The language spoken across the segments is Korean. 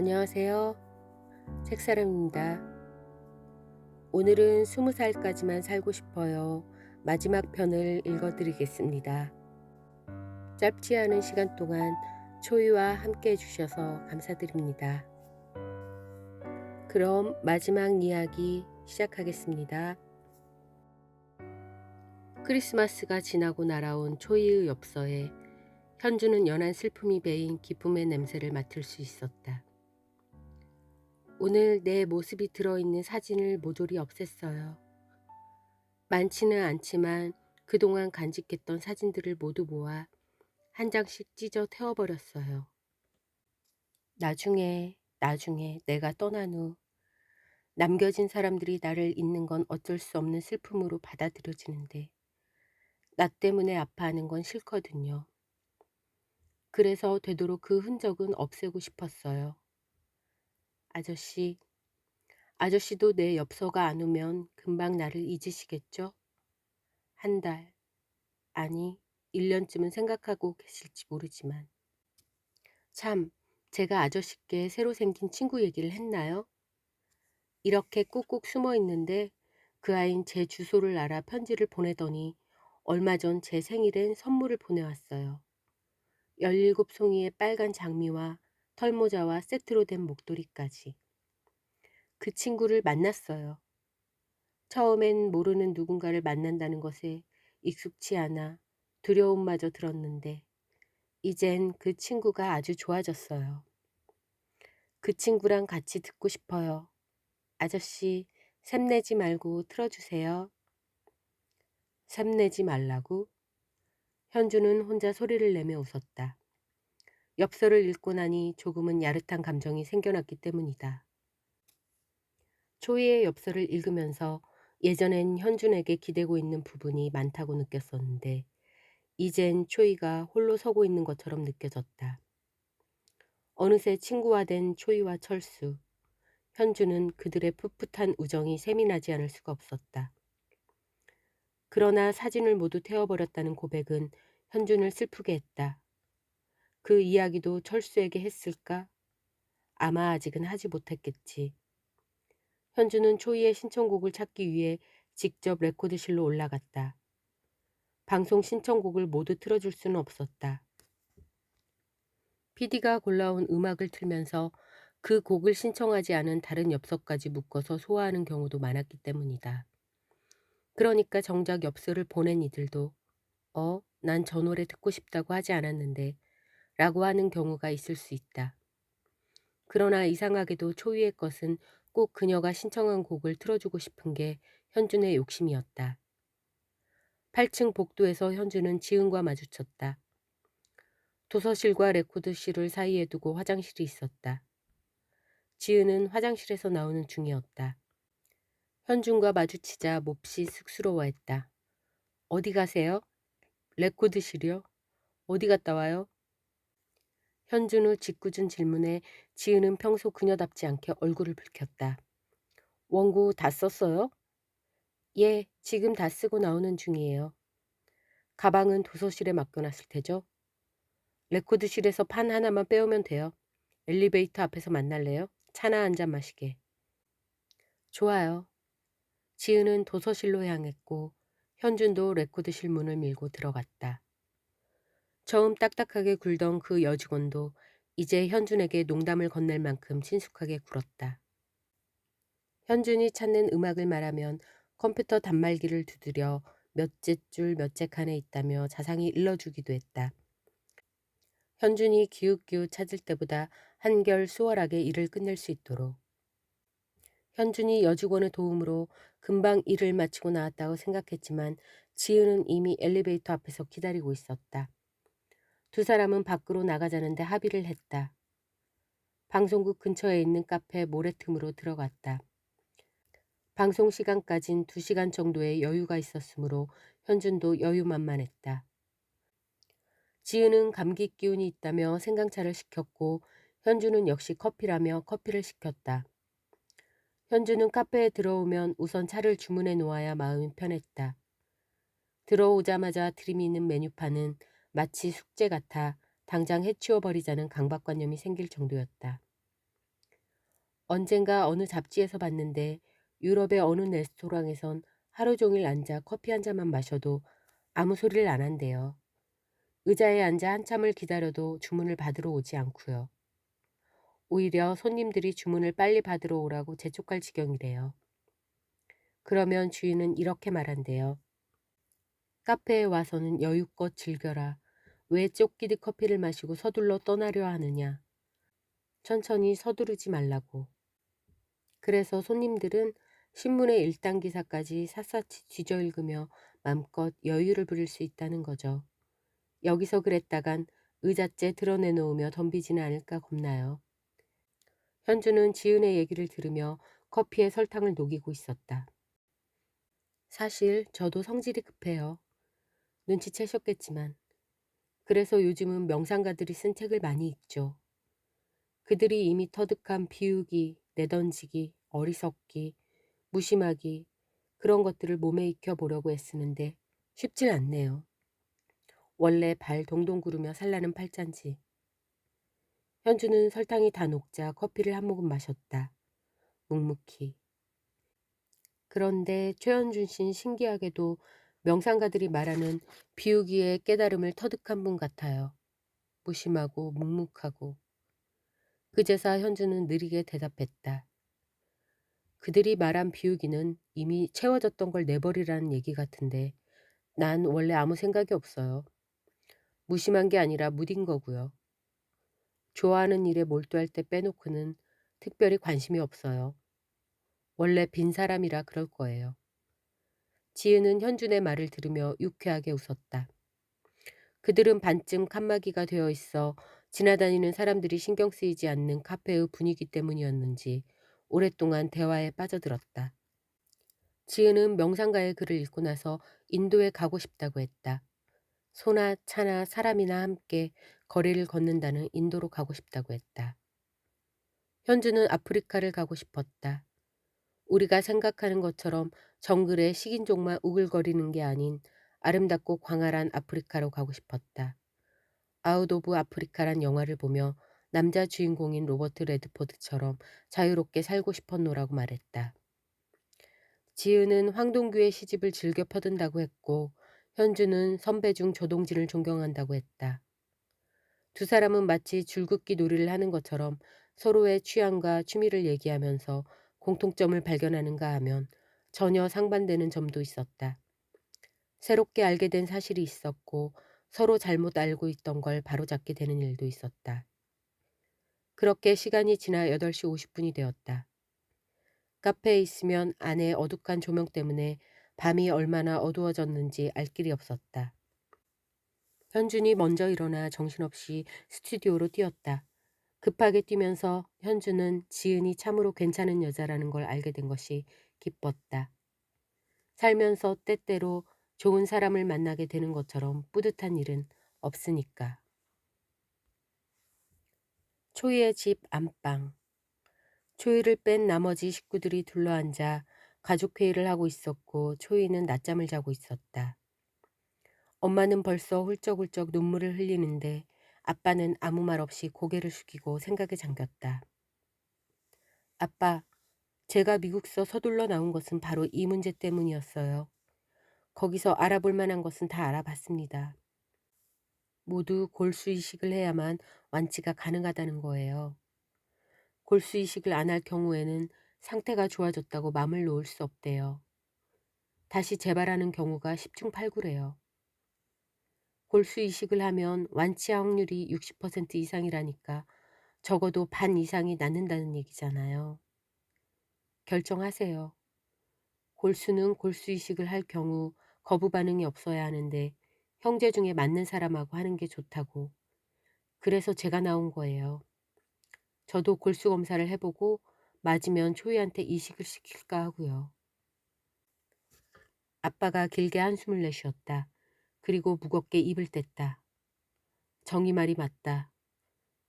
안녕하세요. 책사람입니다. 오늘은 20살까지만 살고 싶어요. 마지막 편을 읽어드리겠습니다. 짧지 않은 시간 동안 초이와 함께 해주셔서 감사드립니다. 그럼 마지막 이야기 시작하겠습니다. 크리스마스가 지나고 날아온 초이의 엽서에 현주는 연한 슬픔이 배인 기쁨의 냄새를 맡을 수 있었다. 오늘 내 모습이 들어있는 사진을 모조리 없앴어요. 많지는 않지만 그동안 간직했던 사진들을 모두 모아 한 장씩 찢어 태워버렸어요. 나중에 내가 떠난 후 남겨진 사람들이 나를 잊는 건 어쩔 수 없는 슬픔으로 받아들여지는데 나 때문에 아파하는 건 싫거든요. 그래서 되도록 그 흔적은 없애고 싶었어요. 아저씨도 내 엽서가 안 오면 금방 나를 잊으시겠죠? 한 달, 아니 1년쯤은 생각하고 계실지 모르지만. 참, 제가 아저씨께 새로 생긴 친구 얘기를 했나요? 이렇게 꾹꾹 숨어 있는데 그 아인 제 주소를 알아 편지를 보내더니 얼마 전 제 생일엔 선물을 보내왔어요. 17송이의 빨간 장미와 털모자와 세트로 된 목도리까지. 그 친구를 만났어요. 처음엔 모르는 누군가를 만난다는 것에 익숙치 않아 두려움마저 들었는데 이젠 그 친구가 아주 좋아졌어요. 그 친구랑 같이 듣고 싶어요. 아저씨, 샘내지 말고 틀어주세요. 샘내지 말라고? 현주는 혼자 소리를 내며 웃었다. 엽서를 읽고 나니 조금은 야릇한 감정이 생겨났기 때문이다. 초이의 엽서를 읽으면서 예전엔 현준에게 기대고 있는 부분이 많다고 느꼈었는데 이젠 초이가 홀로 서고 있는 것처럼 느껴졌다. 어느새 친구가 된 초이와 철수, 현주는 그들의 풋풋한 우정이 셈이 나지 않을 수가 없었다. 그러나 사진을 모두 태워버렸다는 고백은 현준을 슬프게 했다. 그 이야기도 철수에게 했을까? 아마 아직은 하지 못했겠지. 현주는 초이의 신청곡을 찾기 위해 직접 레코드실로 올라갔다. 방송 신청곡을 모두 틀어줄 수는 없었다. PD가 골라온 음악을 틀면서 그 곡을 신청하지 않은 다른 엽서까지 묶어서 소화하는 경우도 많았기 때문이다. 그러니까 정작 엽서를 보낸 이들도 난 저 노래 듣고 싶다고 하지 않았는데 라고 하는 경우가 있을 수 있다. 그러나 이상하게도 초이의 것은 꼭 그녀가 신청한 곡을 틀어주고 싶은 게 현준의 욕심이었다. 8층 복도에서 현준은 지은과 마주쳤다. 도서실과 레코드실을 사이에 두고 화장실이 있었다. 지은은 화장실에서 나오는 중이었다. 현준과 마주치자 몹시 쑥스러워했다. 어디 가세요? 레코드실이요? 어디 갔다 와요? 현준의 짓궂은 질문에 지은은 평소 그녀답지 않게 얼굴을 붉혔다. 원고 다 썼어요? 예, 지금 다 쓰고 나오는 중이에요. 가방은 도서실에 맡겨놨을 테죠? 레코드실에서 판 하나만 빼오면 돼요. 엘리베이터 앞에서 만날래요? 차나 한 잔 마시게. 좋아요. 지은은 도서실로 향했고 현준도 레코드실 문을 밀고 들어갔다. 처음 딱딱하게 굴던 그 여직원도 이제 현준에게 농담을 건넬 만큼 친숙하게 굴었다. 현준이 찾는 음악을 말하면 컴퓨터 단말기를 두드려 몇째 줄 몇째 칸에 있다며 자상히 일러주기도 했다. 현준이 기웃기웃 찾을 때보다 한결 수월하게 일을 끝낼 수 있도록. 현준이 여직원의 도움으로 금방 일을 마치고 나왔다고 생각했지만 지은은 이미 엘리베이터 앞에서 기다리고 있었다. 두 사람은 밖으로 나가자는데 합의를 했다. 방송국 근처에 있는 카페 모래틈으로 들어갔다. 방송 시간까진 2시간 정도의 여유가 있었으므로 현준도 여유만만했다. 지은은 감기 기운이 있다며 생강차를 시켰고 현준은 역시 커피라며 커피를 시켰다. 현준은 카페에 들어오면 우선 차를 주문해 놓아야 마음이 편했다. 들어오자마자 들이미는 메뉴판은 마치 숙제 같아 당장 해치워버리자는 강박관념이 생길 정도였다. 언젠가 어느 잡지에서 봤는데 유럽의 어느 레스토랑에선 하루 종일 앉아 커피 한 잔만 마셔도 아무 소리를 안 한대요. 의자에 앉아 한참을 기다려도 주문을 받으러 오지 않고요. 오히려 손님들이 주문을 빨리 받으러 오라고 재촉할 지경이래요. 그러면 주인은 이렇게 말한대요. 카페에 와서는 여유껏 즐겨라. 왜 쫓기듯 커피를 마시고 서둘러 떠나려 하느냐. 천천히 서두르지 말라고. 그래서 손님들은 신문의 일당 기사까지 샅샅이 뒤져 읽으며 맘껏 여유를 부릴 수 있다는 거죠. 여기서 그랬다간 의자째 드러내놓으며 덤비지는 않을까 겁나요. 현주는 지은의 얘기를 들으며 커피에 설탕을 녹이고 있었다. 사실 저도 성질이 급해요. 눈치채셨겠지만. 그래서 요즘은 명상가들이 쓴 책을 많이 읽죠. 그들이 이미 터득한 비우기, 내던지기, 어리석기, 무심하기 그런 것들을 몸에 익혀보려고 애쓰는데 쉽질 않네요. 원래 발 동동 구르며 살라는 팔잔치. 현주는 설탕이 다 녹자 커피를 한 모금 마셨다. 묵묵히. 그런데 최현준 씨는 신기하게도 명상가들이 말하는 비우기의 깨달음을 터득한 분 같아요. 무심하고 묵묵하고. 그제서 현주는 느리게 대답했다. 그들이 말한 비우기는 이미 채워졌던 걸 내버리라는 얘기 같은데 난 원래 아무 생각이 없어요. 무심한 게 아니라 무딘 거고요. 좋아하는 일에 몰두할 때 빼놓고는 특별히 관심이 없어요. 원래 빈 사람이라 그럴 거예요. 지은은 현준의 말을 들으며 유쾌하게 웃었다. 그들은 반쯤 칸막이가 되어 있어 지나다니는 사람들이 신경 쓰이지 않는 카페의 분위기 때문이었는지 오랫동안 대화에 빠져들었다. 지은은 명상가의 글을 읽고 나서 인도에 가고 싶다고 했다. 소나 차나 사람이나 함께 거리를 걷는다는 인도로 가고 싶다고 했다. 현주는 아프리카를 가고 싶었다. 우리가 생각하는 것처럼 정글의 식인종만 우글거리는 게 아닌 아름답고 광활한 아프리카로 가고 싶었다. 아웃 오브 아프리카란 영화를 보며 남자 주인공인 로버트 레드포드처럼 자유롭게 살고 싶었노라고 말했다. 지은은 황동규의 시집을 즐겨 펴든다고 했고 현주는 선배 중 조동진을 존경한다고 했다. 두 사람은 마치 줄긋기 놀이를 하는 것처럼 서로의 취향과 취미를 얘기하면서 공통점을 발견하는가 하면 전혀 상반되는 점도 있었다. 새롭게 알게 된 사실이 있었고 서로 잘못 알고 있던 걸 바로잡게 되는 일도 있었다. 그렇게 시간이 지나 8시 50분이 되었다. 카페에 있으면 안에 어둑한 조명 때문에 밤이 얼마나 어두워졌는지 알 길이 없었다. 현준이 먼저 일어나 정신없이 스튜디오로 뛰었다. 급하게 뛰면서 현주는 지은이 참으로 괜찮은 여자라는 걸 알게 된 것이 기뻤다. 살면서 때때로 좋은 사람을 만나게 되는 것처럼 뿌듯한 일은 없으니까. 초이의 집 안방. 초이를 뺀 나머지 식구들이 둘러앉아 가족회의를 하고 있었고 초이는 낮잠을 자고 있었다. 엄마는 벌써 훌쩍훌쩍 눈물을 흘리는데 아빠는 아무 말 없이 고개를 숙이고 생각에 잠겼다. 아빠, 제가 미국서 서둘러 나온 것은 바로 이 문제 때문이었어요. 거기서 알아볼 만한 것은 다 알아봤습니다. 모두 골수 이식을 해야만 완치가 가능하다는 거예요. 골수 이식을 안 할 경우에는 상태가 좋아졌다고 마음을 놓을 수 없대요. 다시 재발하는 경우가 10중 8구래요. 골수 이식을 하면 완치 확률이 60% 이상이라니까 적어도 반 이상이 낫는다는 얘기잖아요. 결정하세요. 골수는 골수 이식을 할 경우 거부 반응이 없어야 하는데 형제 중에 맞는 사람하고 하는 게 좋다고. 그래서 제가 나온 거예요. 저도 골수 검사를 해보고 맞으면 초이한테 이식을 시킬까 하고요. 아빠가 길게 한숨을 내쉬었다. 그리고 무겁게 입을 뗐다. 정이 말이 맞다.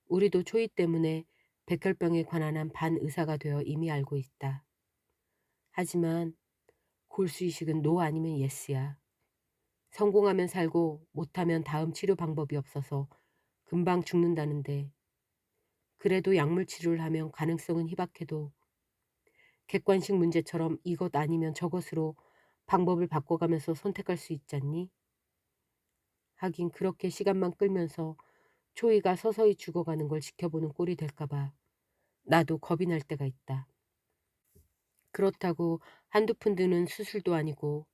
우리도 초이 때문에 백혈병에 관한 한 반의사가 되어 이미 알고 있다. 하지만 골수 이식은 노 아니면 예스야. 성공하면 살고 못하면 다음 치료 방법이 없어서 금방 죽는다는데 그래도 약물 치료를 하면 가능성은 희박해도 객관식 문제처럼 이것 아니면 저것으로 방법을 바꿔가면서 선택할 수 있잖니? 하긴 그렇게 시간만 끌면서 초이가 서서히 죽어가는 걸 지켜보는 꼴이 될까 봐 나도 겁이 날 때가 있다. 그렇다고 한두 푼 드는 수술도 아니고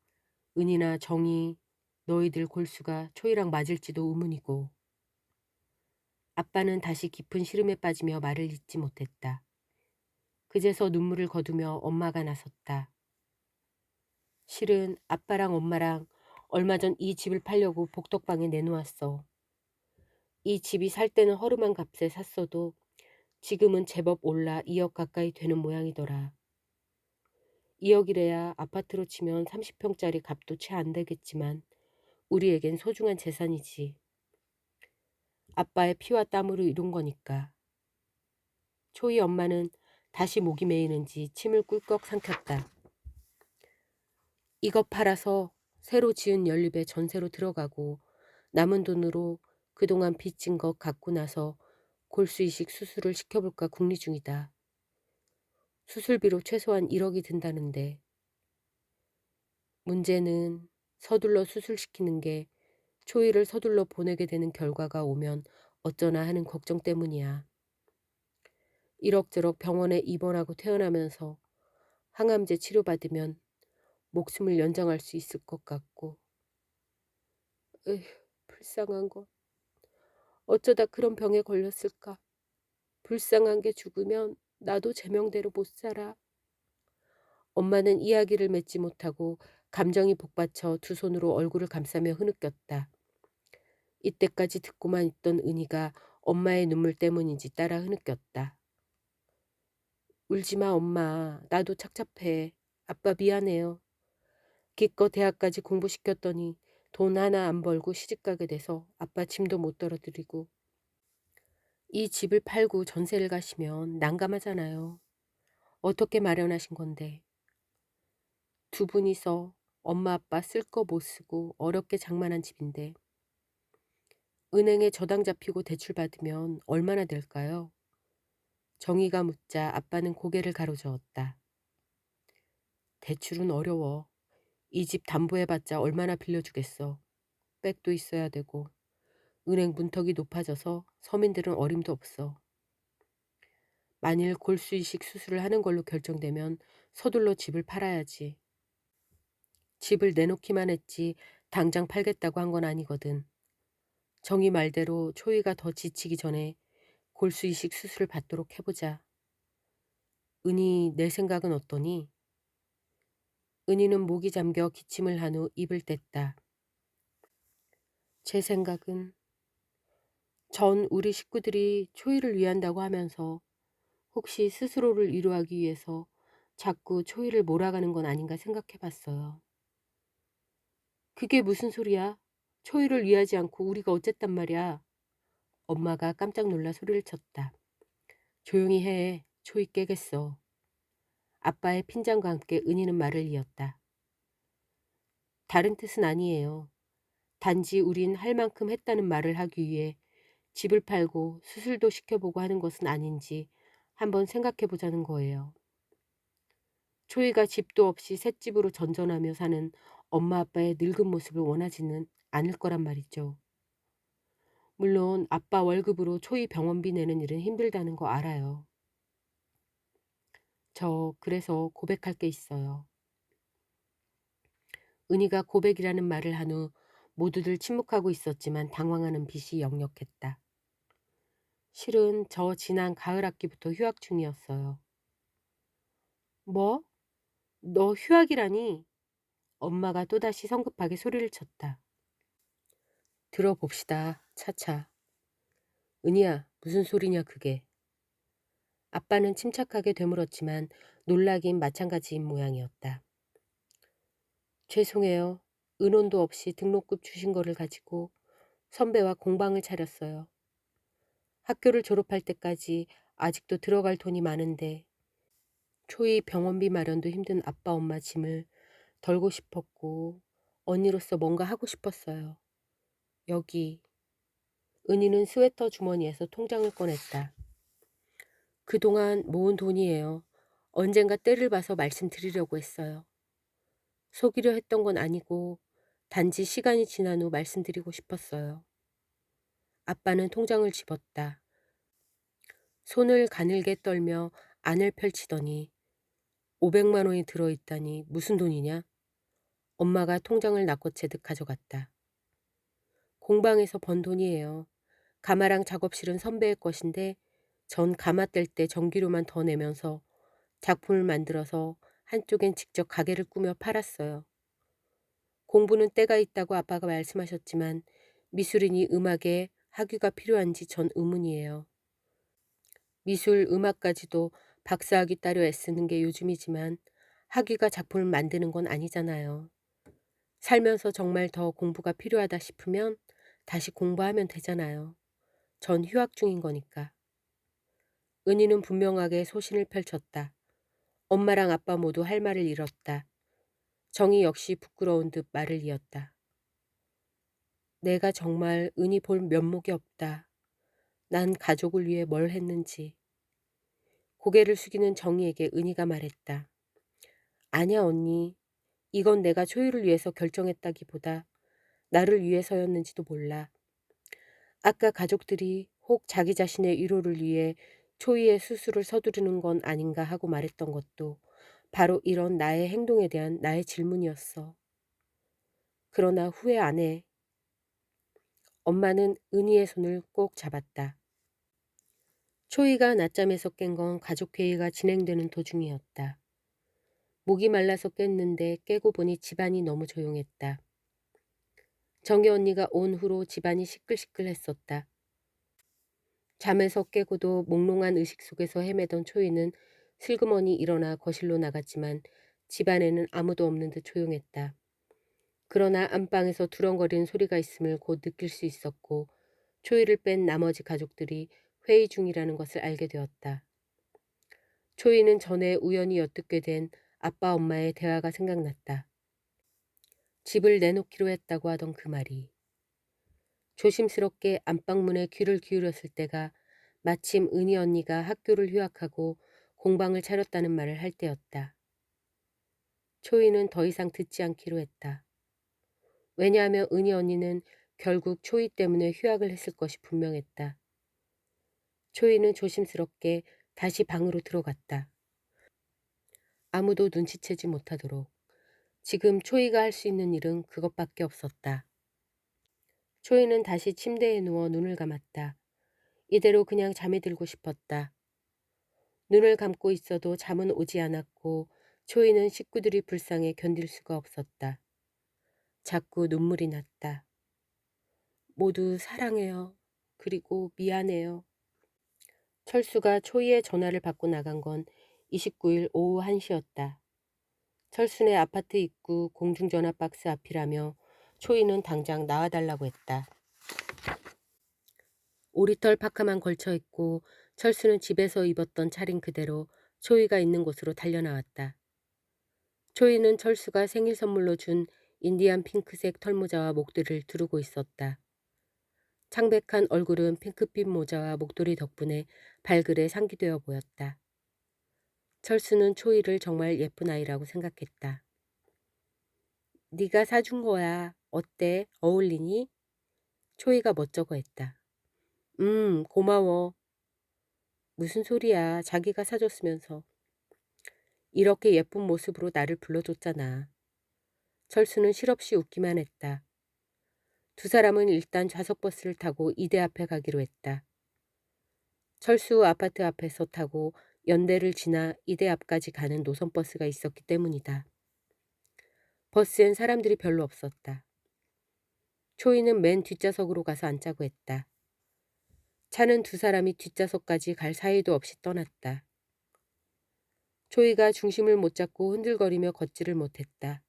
은이나 정이 너희들 골수가 초이랑 맞을지도 의문이고. 아빠는 다시 깊은 시름에 빠지며 말을 잇지 못했다. 그제서 눈물을 거두며 엄마가 나섰다. 실은 아빠랑 엄마랑 얼마 전 이 집을 팔려고 복덕방에 내놓았어. 이 집이 살 때는 허름한 값에 샀어도 지금은 제법 올라 2억 가까이 되는 모양이더라. 2억이래야 아파트로 치면 30평짜리 값도 채 안 되겠지만 우리에겐 소중한 재산이지. 아빠의 피와 땀으로 이룬 거니까. 초이 엄마는 다시 목이 메이는지 침을 꿀꺽 삼켰다. 이것 팔아서 새로 지은 연립에 전세로 들어가고 남은 돈으로 그동안 빚진 것 갚고 나서 골수 이식 수술을 시켜볼까 궁리 중이다. 수술비로 최소한 1억이 든다는데. 문제는 서둘러 수술시키는 게 초이를 서둘러 보내게 되는 결과가 오면 어쩌나 하는 걱정 때문이야. 이럭저럭 병원에 입원하고 퇴원하면서 항암제 치료받으면 목숨을 연장할 수 있을 것 같고. 에휴, 불쌍한 것. 어쩌다 그런 병에 걸렸을까. 불쌍한 게 죽으면 나도 제 명대로 못 살아. 엄마는 이야기를 맺지 못하고 감정이 복받쳐 두 손으로 얼굴을 감싸며 흐느꼈다. 이때까지 듣고만 있던 은희가 엄마의 눈물 때문인지 따라 흐느꼈다. 울지마 엄마. 나도 착잡해. 아빠 미안해요. 기껏 대학까지 공부시켰더니 돈 하나 안 벌고 시집가게 돼서 아빠 짐도 못 덜어드리고. 이 집을 팔고 전세를 가시면 난감하잖아요. 어떻게 마련하신 건데. 두 분이서 엄마 아빠 쓸 거 못 쓰고 어렵게 장만한 집인데 은행에 저당 잡히고 대출 받으면 얼마나 될까요? 정의가 묻자 아빠는 고개를 가로저었다. 대출은 어려워. 이 집 담보해봤자 얼마나 빌려주겠어. 백도 있어야 되고 은행 문턱이 높아져서 서민들은 어림도 없어. 만일 골수 이식 수술을 하는 걸로 결정되면 서둘러 집을 팔아야지. 집을 내놓기만 했지 당장 팔겠다고 한 건 아니거든. 정희 말대로 초이가 더 지치기 전에 골수 이식 수술을 받도록 해보자. 은희 내 생각은 어떠니? 은희는 목이 잠겨 기침을 한 후 입을 뗐다. 제 생각은 전 우리 식구들이 초이를 위한다고 하면서 혹시 스스로를 위로하기 위해서 자꾸 초이를 몰아가는 건 아닌가 생각해 봤어요. 그게 무슨 소리야? 초이를 위하지 않고 우리가 어쨌단 말이야. 엄마가 깜짝 놀라 소리를 쳤다. 조용히 해. 초이 깨겠어. 아빠의 핀잔과 함께 은희는 말을 이었다. 다른 뜻은 아니에요. 단지 우린 할 만큼 했다는 말을 하기 위해 집을 팔고 수술도 시켜보고 하는 것은 아닌지 한번 생각해 보자는 거예요. 초이가 집도 없이 셋집으로 전전하며 사는 엄마 아빠의 늙은 모습을 원하지는 않을 거란 말이죠. 물론 아빠 월급으로 초이 병원비 내는 일은 힘들다는 거 알아요. 저 그래서 고백할 게 있어요. 은희가 고백이라는 말을 한 후 모두들 침묵하고 있었지만 당황하는 빛이 역력했다. 실은 저 지난 가을 학기부터 휴학 중이었어요. 뭐? 너 휴학이라니? 엄마가 또다시 성급하게 소리를 쳤다. 들어봅시다. 차차. 은희야, 무슨 소리냐 그게. 아빠는 침착하게 되물었지만 놀라긴 마찬가지인 모양이었다. 죄송해요. 은혼도 없이 등록금 주신 거를 가지고 선배와 공방을 차렸어요. 학교를 졸업할 때까지 아직도 들어갈 돈이 많은데 초이 병원비 마련도 힘든 아빠 엄마 짐을 덜고 싶었고 언니로서 뭔가 하고 싶었어요. 여기. 은희는 스웨터 주머니에서 통장을 꺼냈다. 그동안 모은 돈이에요. 언젠가 때를 봐서 말씀드리려고 했어요. 속이려 했던 건 아니고 단지 시간이 지난 후 말씀드리고 싶었어요. 아빠는 통장을 집었다. 손을 가늘게 떨며 안을 펼치더니 500만 원이 들어있다니 무슨 돈이냐? 엄마가 통장을 낚아채듯 가져갔다. 공방에서 번 돈이에요. 가마랑 작업실은 선배의 것인데 전 가마 뗄 때 전기료만 더 내면서 작품을 만들어서 한쪽엔 직접 가게를 꾸며 팔았어요. 공부는 때가 있다고 아빠가 말씀하셨지만 미술인이 음악에 학위가 필요한지 전 의문이에요. 미술, 음악까지도 박사학위 따려 애쓰는 게 요즘이지만 학위가 작품을 만드는 건 아니잖아요. 살면서 정말 더 공부가 필요하다 싶으면 다시 공부하면 되잖아요. 전 휴학 중인 거니까. 은희는 분명하게 소신을 펼쳤다. 엄마랑 아빠 모두 할 말을 잃었다. 정희 역시 부끄러운 듯 말을 이었다. 내가 정말 은희 볼 면목이 없다. 난 가족을 위해 뭘 했는지. 고개를 숙이는 정희에게 은희가 말했다. 아냐 언니. 이건 내가 초이를 위해서 결정했다기보다 나를 위해서였는지도 몰라. 아까 가족들이 혹 자기 자신의 위로를 위해 초이의 수술을 서두르는 건 아닌가 하고 말했던 것도 바로 이런 나의 행동에 대한 나의 질문이었어. 그러나 후회 안 해. 엄마는 은희의 손을 꼭 잡았다. 초이가 낮잠에서 깬 건 가족회의가 진행되는 도중이었다. 목이 말라서 깼는데 깨고 보니 집안이 너무 조용했다. 정희 언니가 온 후로 집안이 시끌시끌했었다. 잠에서 깨고도 몽롱한 의식 속에서 헤매던 초이는 슬그머니 일어나 거실로 나갔지만 집안에는 아무도 없는 듯 조용했다. 그러나 안방에서 두렁거리는 소리가 있음을 곧 느낄 수 있었고 초이를 뺀 나머지 가족들이 회의 중이라는 것을 알게 되었다. 초이는 전에 우연히 엿듣게 된 아빠 엄마의 대화가 생각났다. 집을 내놓기로 했다고 하던 그 말이. 조심스럽게 안방문에 귀를 기울였을 때가 마침 은희 언니가 학교를 휴학하고 공방을 차렸다는 말을 할 때였다. 초이는 더 이상 듣지 않기로 했다. 왜냐하면 은희 언니는 결국 초이 때문에 휴학을 했을 것이 분명했다. 초이는 조심스럽게 다시 방으로 들어갔다. 아무도 눈치채지 못하도록. 지금 초이가 할 수 있는 일은 그것밖에 없었다. 초이는 다시 침대에 누워 눈을 감았다. 이대로 그냥 잠이 들고 싶었다. 눈을 감고 있어도 잠은 오지 않았고 초이는 식구들이 불쌍해 견딜 수가 없었다. 자꾸 눈물이 났다. 모두 사랑해요. 그리고 미안해요. 철수가 초이의 전화를 받고 나간 건 29일 오후 1시였다. 철수네 아파트 입구 공중전화 박스 앞이라며 초이는 당장 나와달라고 했다. 오리털 파카만 걸쳐 있고 철수는 집에서 입었던 차림 그대로 초이가 있는 곳으로 달려나왔다. 초이는 철수가 생일 선물로 준 인디안 핑크색 털모자와 목도리를 두르고 있었다. 창백한 얼굴은 핑크빛 모자와 목도리 덕분에 발그레 상기되어 보였다. 철수는 초이를 정말 예쁜 아이라고 생각했다. 네가 사준 거야. 어때? 어울리니? 초이가 멋쩍어 했다. 고마워. 무슨 소리야. 자기가 사줬으면서. 이렇게 예쁜 모습으로 나를 불러줬잖아. 철수는 실없이 웃기만 했다. 두 사람은 일단 좌석버스를 타고 이대 앞에 가기로 했다. 철수 아파트 앞에서 타고 연대를 지나 이대 앞까지 가는 노선버스가 있었기 때문이다. 버스엔 사람들이 별로 없었다. 초이는 맨 뒷좌석으로 가서 앉자고 했다. 차는 두 사람이 뒷좌석까지 갈 사이도 없이 떠났다. 초이가 중심을 못 잡고 흔들거리며 걷지를 못했다.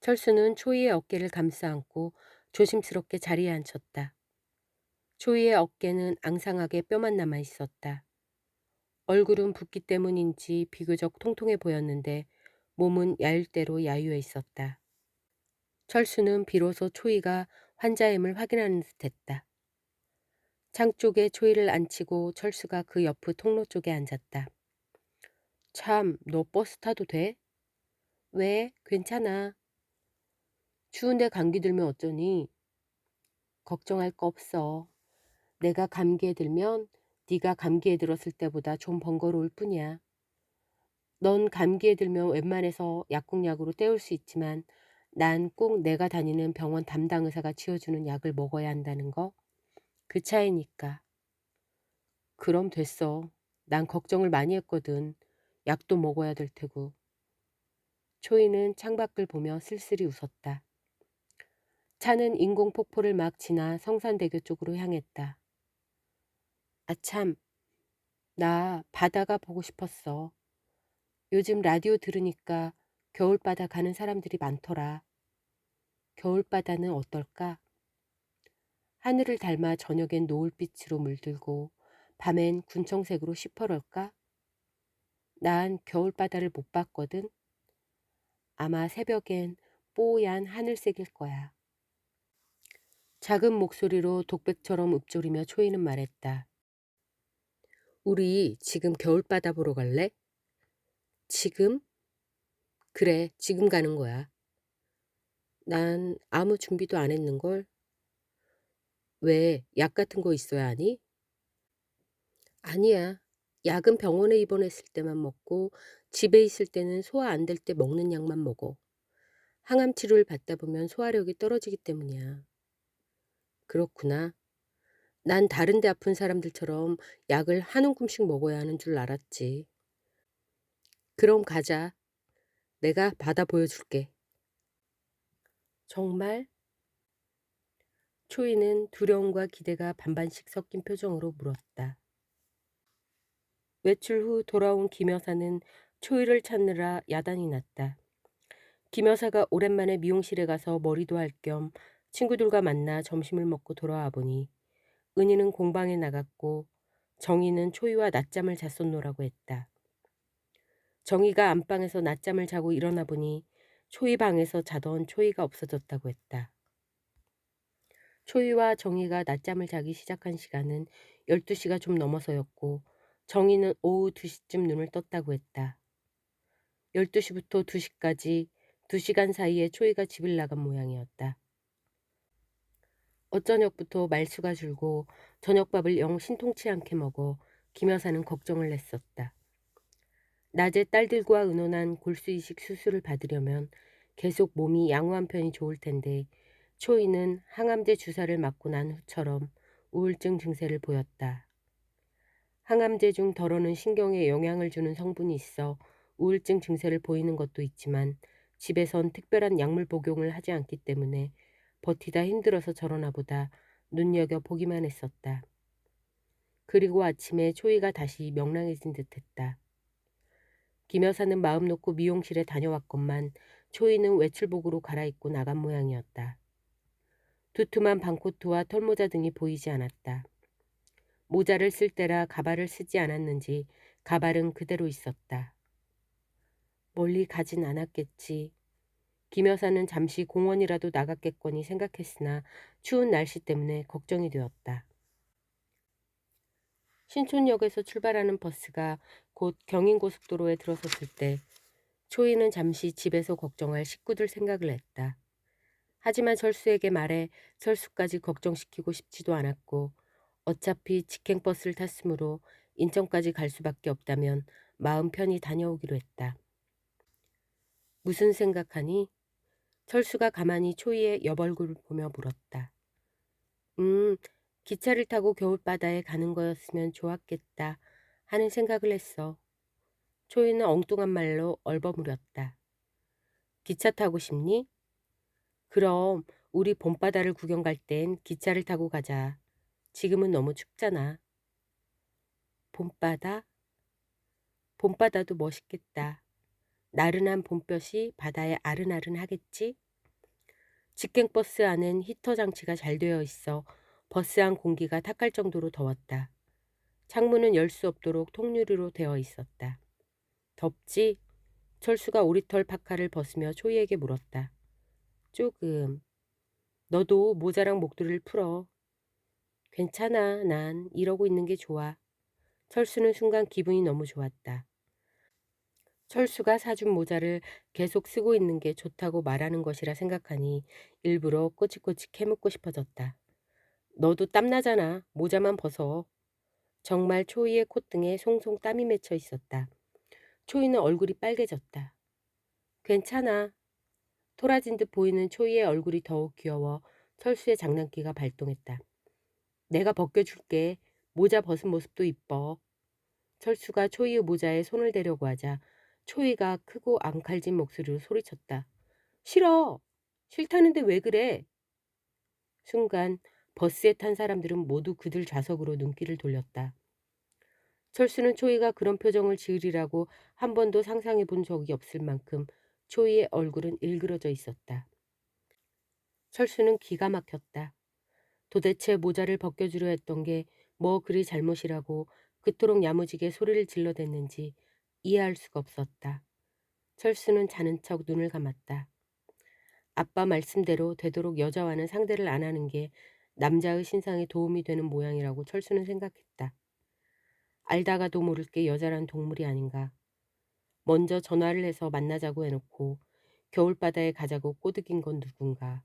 철수는 초이의 어깨를 감싸 안고 조심스럽게 자리에 앉혔다. 초이의 어깨는 앙상하게 뼈만 남아 있었다. 얼굴은 붓기 때문인지 비교적 통통해 보였는데 몸은 야일 대로 야유해 있었다. 철수는 비로소 초이가 환자임을 확인하는 듯했다. 창 쪽에 초이를 앉히고 철수가 그 옆의 통로 쪽에 앉았다. 참, 너 버스 타도 돼? 왜? 괜찮아. 추운데 감기 들면 어쩌니? 걱정할 거 없어. 내가 감기에 들면 네가 감기에 들었을 때보다 좀 번거로울 뿐이야. 넌 감기에 들면 웬만해서 약국약으로 때울 수 있지만 난 꼭 내가 다니는 병원 담당 의사가 지어주는 약을 먹어야 한다는 거. 그 차이니까. 그럼 됐어. 난 걱정을 많이 했거든. 약도 먹어야 될 테고. 초이는 창밖을 보며 쓸쓸히 웃었다. 차는 인공폭포를 막 지나 성산대교 쪽으로 향했다. 아참, 나 바다가 보고 싶었어. 요즘 라디오 들으니까 겨울바다 가는 사람들이 많더라. 겨울바다는 어떨까? 하늘을 닮아 저녁엔 노을빛으로 물들고 밤엔 군청색으로 시퍼럴까? 난 겨울바다를 못 봤거든. 아마 새벽엔 뽀얀 하늘색일 거야. 작은 목소리로 독백처럼 읊조리며 초이는 말했다. 우리 지금 겨울바다 보러 갈래? 지금? 그래, 지금 가는 거야. 난 아무 준비도 안 했는걸. 왜, 약 같은 거 있어야 하니? 아니야. 약은 병원에 입원했을 때만 먹고 집에 있을 때는 소화 안 될 때 먹는 약만 먹어. 항암 치료를 받다 보면 소화력이 떨어지기 때문이야. 그렇구나. 난 다른 데 아픈 사람들처럼 약을 한 움큼씩 먹어야 하는 줄 알았지. 그럼 가자. 내가 바다 보여줄게. 정말? 초이는 두려움과 기대가 반반씩 섞인 표정으로 물었다. 외출 후 돌아온 김 여사는 초이를 찾느라 야단이 났다. 김 여사가 오랜만에 미용실에 가서 머리도 할 겸 친구들과 만나 점심을 먹고 돌아와 보니 은희는 공방에 나갔고 정희는 초이와 낮잠을 잤었노라고 했다. 정희가 안방에서 낮잠을 자고 일어나 보니 초이 방에서 자던 초이가 없어졌다고 했다. 초이와 정희가 낮잠을 자기 시작한 시간은 12시가 좀 넘어서였고 정희는 오후 2시쯤 눈을 떴다고 했다. 12시부터 2시까지 2시간 사이에 초이가 집을 나간 모양이었다. 어저녁부터 말수가 줄고 저녁밥을 영 신통치 않게 먹어 김 여사는 걱정을 냈었다. 낮에 딸들과 의논한 골수이식 수술을 받으려면 계속 몸이 양호한 편이 좋을 텐데 초이는 항암제 주사를 맞고 난 후처럼 우울증 증세를 보였다. 항암제 중 덜어는 신경에 영향을 주는 성분이 있어 우울증 증세를 보이는 것도 있지만 집에선 특별한 약물 복용을 하지 않기 때문에 버티다 힘들어서 저러나 보다 눈여겨 보기만 했었다. 그리고 아침에 초이가 다시 명랑해진 듯했다. 김 여사는 마음 놓고 미용실에 다녀왔건만 초이는 외출복으로 갈아입고 나간 모양이었다. 두툼한 방코트와 털모자 등이 보이지 않았다. 모자를 쓸 때라 가발을 쓰지 않았는지 가발은 그대로 있었다. 멀리 가진 않았겠지. 김 여사는 잠시 공원이라도 나갔겠거니 생각했으나 추운 날씨 때문에 걱정이 되었다. 신촌역에서 출발하는 버스가 곧 경인고속도로에 들어섰을 때 초이는 잠시 집에서 걱정할 식구들 생각을 했다. 하지만 철수에게 말해 철수까지 걱정시키고 싶지도 않았고 어차피 직행버스를 탔으므로 인천까지 갈 수밖에 없다면 마음 편히 다녀오기로 했다. 무슨 생각하니? 철수가 가만히 초이의 옆얼굴을 보며 물었다. 음, 기차를 타고 겨울바다에 가는 거였으면 좋았겠다 하는 생각을 했어. 초이는 엉뚱한 말로 얼버무렸다. 기차 타고 싶니? 그럼 우리 봄바다를 구경 갈 땐 기차를 타고 가자. 지금은 너무 춥잖아. 봄바다? 봄바다도 멋있겠다. 나른한 봄볕이 바다에 아른아른하겠지? 직행버스 안은 히터 장치가 잘 되어 있어 버스 안 공기가 탁할 정도로 더웠다. 창문은 열 수 없도록 통유리로 되어 있었다. 덥지? 철수가 오리털 파카를 벗으며 초이에게 물었다. 조금. 너도 모자랑 목도리를 풀어. 괜찮아. 난 이러고 있는 게 좋아. 철수는 순간 기분이 너무 좋았다. 철수가 사준 모자를 계속 쓰고 있는 게 좋다고 말하는 것이라 생각하니 일부러 꼬치꼬치 캐묻고 싶어졌다. 너도 땀나잖아. 모자만 벗어. 정말 초이의 콧등에 송송 땀이 맺혀 있었다. 초이는 얼굴이 빨개졌다. 괜찮아. 토라진 듯 보이는 초이의 얼굴이 더욱 귀여워 철수의 장난기가 발동했다. 내가 벗겨줄게. 모자 벗은 모습도 이뻐. 철수가 초이의 모자에 손을 대려고 하자 초이가 크고 앙칼진 목소리로 소리쳤다. 싫어. 싫다는데 왜 그래? 순간 버스에 탄 사람들은 모두 그들 좌석으로 눈길을 돌렸다. 철수는 초이가 그런 표정을 지으리라고 한 번도 상상해 본 적이 없을 만큼 초이의 얼굴은 일그러져 있었다. 철수는 기가 막혔다. 도대체 모자를 벗겨주려 했던 게 뭐 그리 잘못이라고 그토록 야무지게 소리를 질러댔는지 이해할 수가 없었다. 철수는 자는 척 눈을 감았다. 아빠 말씀대로 되도록 여자와는 상대를 안 하는 게 남자의 신상에 도움이 되는 모양이라고 철수는 생각했다. 알다가도 모를 게 여자란 동물이 아닌가. 먼저 전화를 해서 만나자고 해놓고 겨울바다에 가자고 꼬드긴 건 누군가.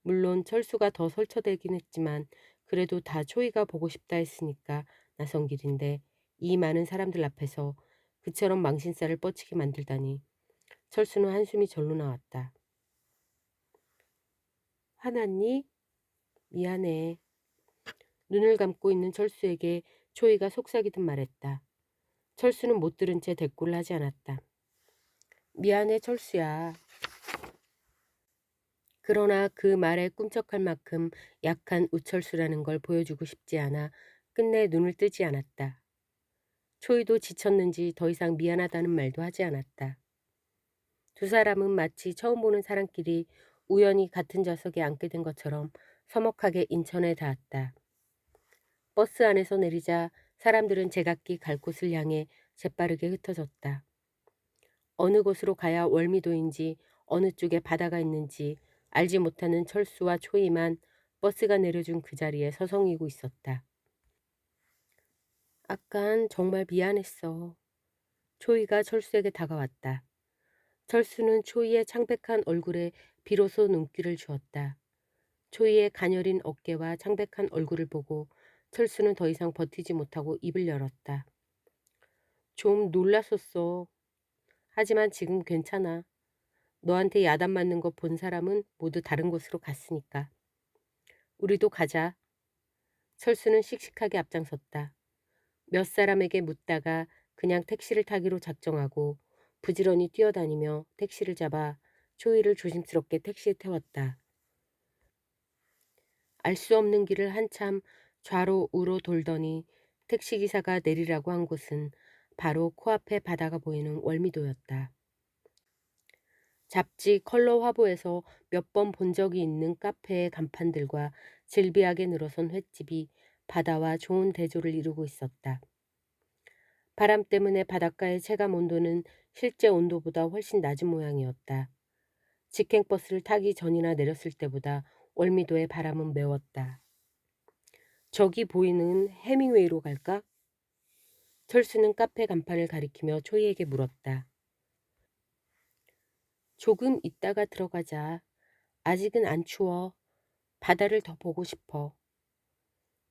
물론 철수가 더 설쳐대긴 했지만 그래도 다 초이가 보고 싶다 했으니까 나선 길인데 이 많은 사람들 앞에서 그처럼 망신살을 뻗치게 만들다니 철수는 한숨이 절로 나왔다. 화났니? 미안해. 눈을 감고 있는 철수에게 초이가 속삭이듯 말했다. 철수는 못 들은 채 대꾸를 하지 않았다. 미안해 철수야. 그러나 그 말에 꿈쩍할 만큼 약한 우철수라는 걸 보여주고 싶지 않아 끝내 눈을 뜨지 않았다. 초이도 지쳤는지 더 이상 미안하다는 말도 하지 않았다. 두 사람은 마치 처음 보는 사람끼리 우연히 같은 좌석에 앉게 된 것처럼 서먹하게 인천에 닿았다. 버스 안에서 내리자 사람들은 제각기 갈 곳을 향해 재빠르게 흩어졌다. 어느 곳으로 가야 월미도인지 어느 쪽에 바다가 있는지 알지 못하는 철수와 초이만 버스가 내려준 그 자리에 서성이고 있었다. 아깐 정말 미안했어. 초이가 철수에게 다가왔다. 철수는 초이의 창백한 얼굴에 비로소 눈길을 주었다. 초이의 가녀린 어깨와 창백한 얼굴을 보고 철수는 더 이상 버티지 못하고 입을 열었다. 좀 놀랐었어. 하지만 지금 괜찮아. 너한테 야단 맞는 거 본 사람은 모두 다른 곳으로 갔으니까. 우리도 가자. 철수는 씩씩하게 앞장섰다. 몇 사람에게 묻다가 그냥 택시를 타기로 작정하고 부지런히 뛰어다니며 택시를 잡아 초이를 조심스럽게 택시에 태웠다. 알 수 없는 길을 한참 좌로 우로 돌더니 택시기사가 내리라고 한 곳은 바로 코앞에 바다가 보이는 월미도였다. 잡지 컬러 화보에서 몇 번 본 적이 있는 카페의 간판들과 질비하게 늘어선 횟집이 바다와 좋은 대조를 이루고 있었다. 바람 때문에 바닷가의 체감 온도는 실제 온도보다 훨씬 낮은 모양이었다. 직행버스를 타기 전이나 내렸을 때보다 월미도의 바람은 매웠다. 저기 보이는 해밍웨이로 갈까? 철수는 카페 간판을 가리키며 초이에게 물었다. 조금 있다가 들어가자. 아직은 안 추워. 바다를 더 보고 싶어.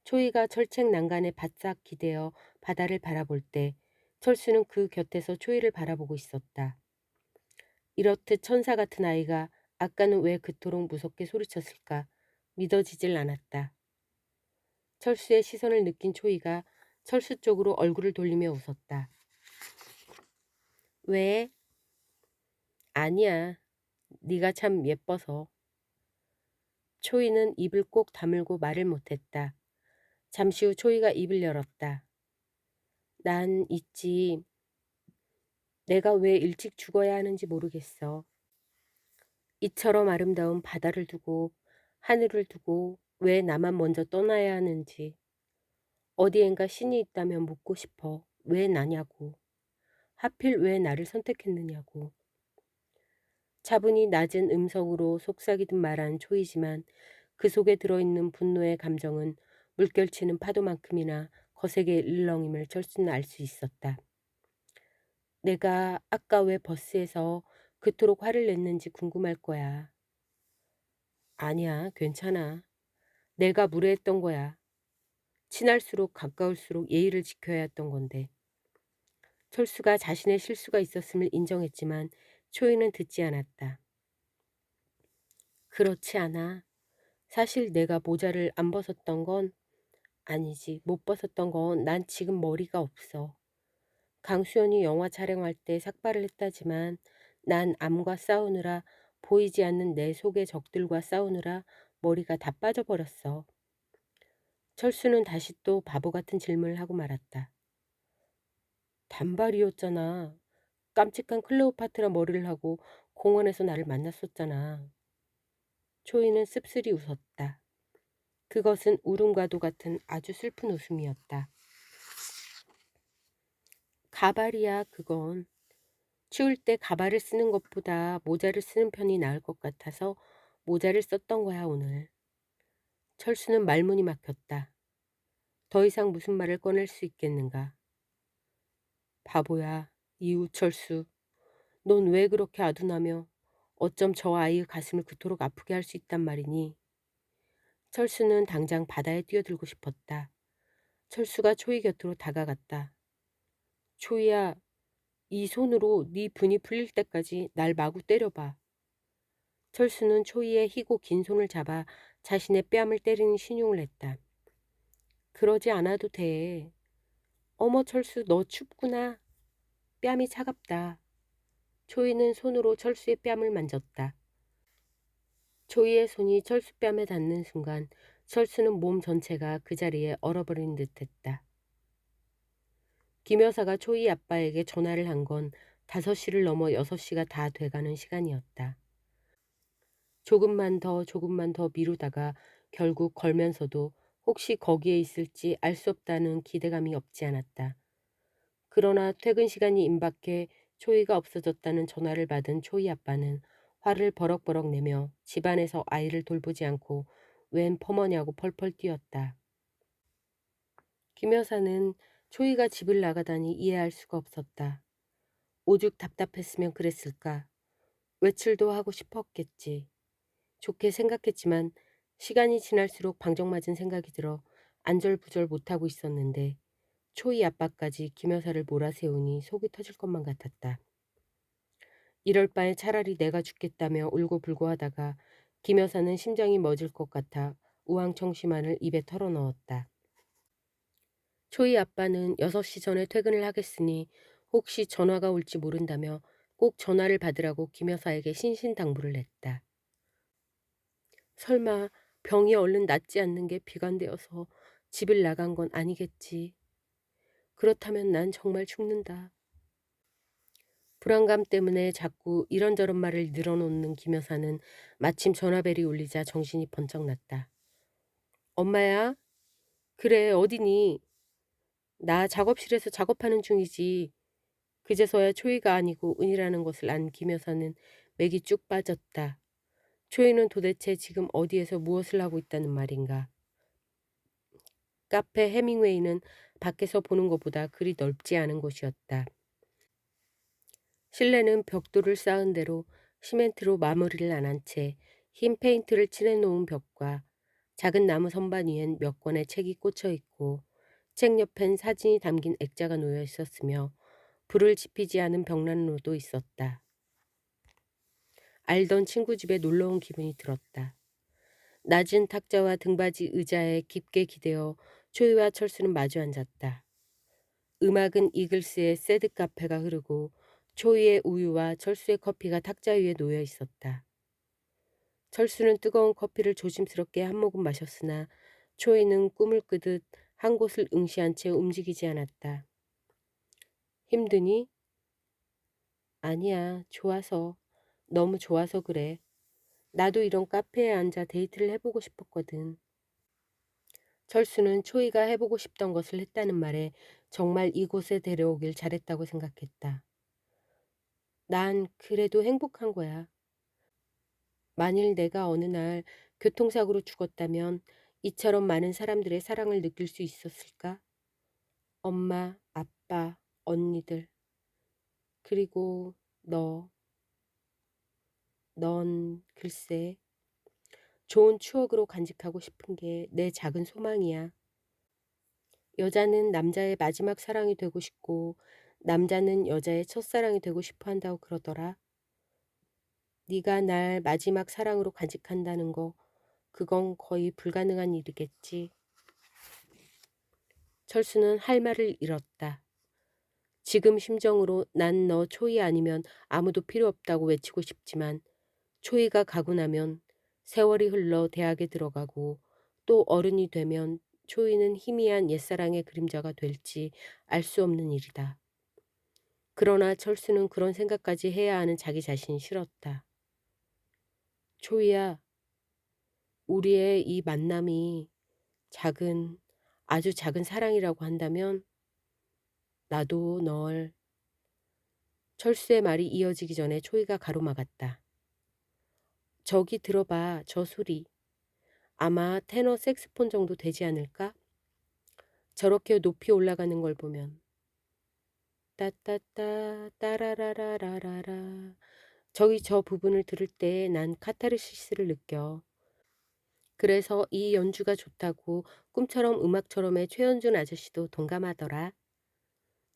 초이가 철책 난간에 바싹 기대어 바다를 바라볼 때 철수는 그 곁에서 초이를 바라보고 있었다. 이렇듯 천사 같은 아이가 아까는 왜 그토록 무섭게 소리쳤을까 믿어지질 않았다. 철수의 시선을 느낀 초이가 철수 쪽으로 얼굴을 돌리며 웃었다. 왜? 아니야. 네가 참 예뻐서. 초이는 입을 꼭 다물고 말을 못했다. 잠시 후 초이가 입을 열었다. 난 있지. 내가 왜 일찍 죽어야 하는지 모르겠어. 이처럼 아름다운 바다를 두고 하늘을 두고 왜 나만 먼저 떠나야 하는지. 어디엔가 신이 있다면 묻고 싶어. 왜 나냐고. 하필 왜 나를 선택했느냐고. 차분히 낮은 음성으로 속삭이듯 말한 초이지만 그 속에 들어있는 분노의 감정은 물결치는 파도만큼이나 거세게 일렁임을 철수는 알 수 있었다. 내가 아까 왜 버스에서 그토록 화를 냈는지 궁금할 거야. 아니야, 괜찮아. 내가 무례했던 거야. 친할수록 가까울수록 예의를 지켜야 했던 건데. 철수가 자신의 실수가 있었음을 인정했지만 초이는 듣지 않았다. 그렇지 않아. 사실 내가 모자를 안 벗었던 건 아니지. 못 벗었던 건 난 지금 머리가 없어. 강수연이 영화 촬영할 때 삭발을 했다지만 난 암과 싸우느라 보이지 않는 내 속의 적들과 싸우느라 머리가 다 빠져버렸어. 철수는 다시 또 바보 같은 질문을 하고 말았다. 단발이었잖아. 깜찍한 클레오파트라 머리를 하고 공원에서 나를 만났었잖아. 초이는 씁쓸히 웃었다. 그것은 울음과도 같은 아주 슬픈 웃음이었다. 가발이야, 그건. 추울 때 가발을 쓰는 것보다 모자를 쓰는 편이 나을 것 같아서 모자를 썼던 거야, 오늘. 철수는 말문이 막혔다. 더 이상 무슨 말을 꺼낼 수 있겠는가. 바보야, 이우철수. 넌 왜 그렇게 아둔하며 어쩜 저 아이의 가슴을 그토록 아프게 할 수 있단 말이니. 철수는 당장 바다에 뛰어들고 싶었다. 철수가 초이 곁으로 다가갔다. 초이야, 이 손으로 네 분이 풀릴 때까지 날 마구 때려봐. 철수는 초이의 희고 긴 손을 잡아 자신의 뺨을 때리는 신용을 했다. 그러지 않아도 돼. 어머 철수 너 춥구나. 뺨이 차갑다. 초이는 손으로 철수의 뺨을 만졌다. 초이의 손이 철수 뺨에 닿는 순간 철수는 몸 전체가 그 자리에 얼어버린 듯했다. 김 여사가 초이 아빠에게 전화를 한 건 5시를 넘어 6시가 다 돼가는 시간이었다. 조금만 더 미루다가 결국 걸면서도 혹시 거기에 있을지 알 수 없다는 기대감이 없지 않았다. 그러나 퇴근 시간이 임박해 초이가 없어졌다는 전화를 받은 초이 아빠는 화를 버럭버럭 내며 집안에서 아이를 돌보지 않고 웬 퍼머냐고 펄펄 뛰었다. 김 여사는 초이가 집을 나가다니 이해할 수가 없었다. 오죽 답답했으면 그랬을까. 외출도 하고 싶었겠지. 좋게 생각했지만 시간이 지날수록 방정맞은 생각이 들어 안절부절 못하고 있었는데 초이 아빠까지 김 여사를 몰아세우니 속이 터질 것만 같았다. 이럴 바에 차라리 내가 죽겠다며 울고불고 하다가 김 여사는 심장이 멎을 것 같아 우황청심환을 입에 털어넣었다. 초이 아빠는 6시 전에 퇴근을 하겠으니 혹시 전화가 올지 모른다며 꼭 전화를 받으라고 김 여사에게 신신당부를 했다. 설마 병이 얼른 낫지 않는 게 비관되어서 집을 나간 건 아니겠지. 그렇다면 난 정말 죽는다. 불안감 때문에 자꾸 이런저런 말을 늘어놓는 김 여사는 마침 전화벨이 울리자 정신이 번쩍 났다. 엄마야? 그래, 어디니? 나 작업실에서 작업하는 중이지. 그제서야 초이가 아니고 은이라는 것을 안 김 여사는 맥이 쭉 빠졌다. 초이는 도대체 지금 어디에서 무엇을 하고 있다는 말인가? 카페 해밍웨이는 밖에서 보는 것보다 그리 넓지 않은 곳이었다. 실내는 벽돌을 쌓은 대로 시멘트로 마무리를 안 한 채 흰 페인트를 칠해놓은 벽과 작은 나무 선반 위엔 몇 권의 책이 꽂혀 있고 책 옆엔 사진이 담긴 액자가 놓여 있었으며 불을 지피지 않은 벽난로도 있었다. 알던 친구 집에 놀러 온 기분이 들었다. 낮은 탁자와 등받이 의자에 깊게 기대어 초이와 철수는 마주 앉았다. 음악은 이글스의 새드 카페가 흐르고 초이의 우유와 철수의 커피가 탁자 위에 놓여 있었다. 철수는 뜨거운 커피를 조심스럽게 한 모금 마셨으나 초이는 꿈을 끄듯 한 곳을 응시한 채 움직이지 않았다. 힘드니? 아니야, 좋아서. 너무 좋아서 그래. 나도 이런 카페에 앉아 데이트를 해보고 싶었거든. 철수는 초이가 해보고 싶던 것을 했다는 말에 정말 이곳에 데려오길 잘했다고 생각했다. 난 그래도 행복한 거야. 만일 내가 어느 날 교통사고로 죽었다면 이처럼 많은 사람들의 사랑을 느낄 수 있었을까? 엄마, 아빠, 언니들. 그리고 넌 글쎄 좋은 추억으로 간직하고 싶은 게 내 작은 소망이야. 여자는 남자의 마지막 사랑이 되고 싶고 남자는 여자의 첫사랑이 되고 싶어 한다고 그러더라. 네가 날 마지막 사랑으로 간직한다는 거 그건 거의 불가능한 일이겠지. 철수는 할 말을 잃었다. 지금 심정으로 난 너 초이 아니면 아무도 필요 없다고 외치고 싶지만 초이가 가고 나면 세월이 흘러 대학에 들어가고 또 어른이 되면 초이는 희미한 옛사랑의 그림자가 될지 알 수 없는 일이다. 그러나 철수는 그런 생각까지 해야 하는 자기 자신이 싫었다. 초이야, 우리의 이 만남이 작은, 아주 작은 사랑이라고 한다면 나도 널. 철수의 말이 이어지기 전에 초이가 가로막았다. 저기 들어봐, 저 소리. 아마 테너 색스폰 정도 되지 않을까? 저렇게 높이 올라가는 걸 보면. 따따따 따라라라라라라. 저기 저 부분을 들을 때 난 카타르시스를 느껴. 그래서 이 연주가 좋다고 꿈처럼 음악처럼의 최연준 아저씨도 동감하더라.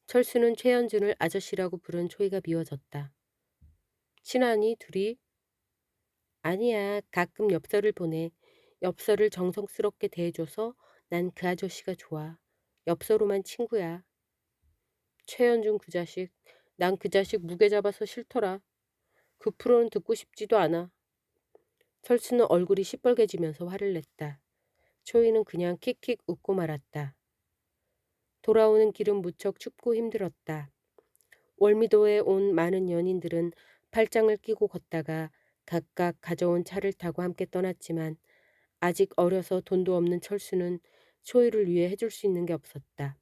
철수는 최연준을 아저씨라고 부른 초이가 미워졌다. 친하니 둘이? 아니야. 가끔 엽서를 보내. 엽서를 정성스럽게 대해줘서 난 그 아저씨가 좋아. 엽서로만 친구야. 최연준 그 자식. 난 그 자식 무게 잡아서 싫더라. 그 프로는 듣고 싶지도 않아. 철수는 얼굴이 시뻘개지면서 화를 냈다. 초이는 그냥 킥킥 웃고 말았다. 돌아오는 길은 무척 춥고 힘들었다. 월미도에 온 많은 연인들은 팔짱을 끼고 걷다가 각각 가져온 차를 타고 함께 떠났지만 아직 어려서 돈도 없는 철수는 초이를 위해 해줄 수 있는 게 없었다.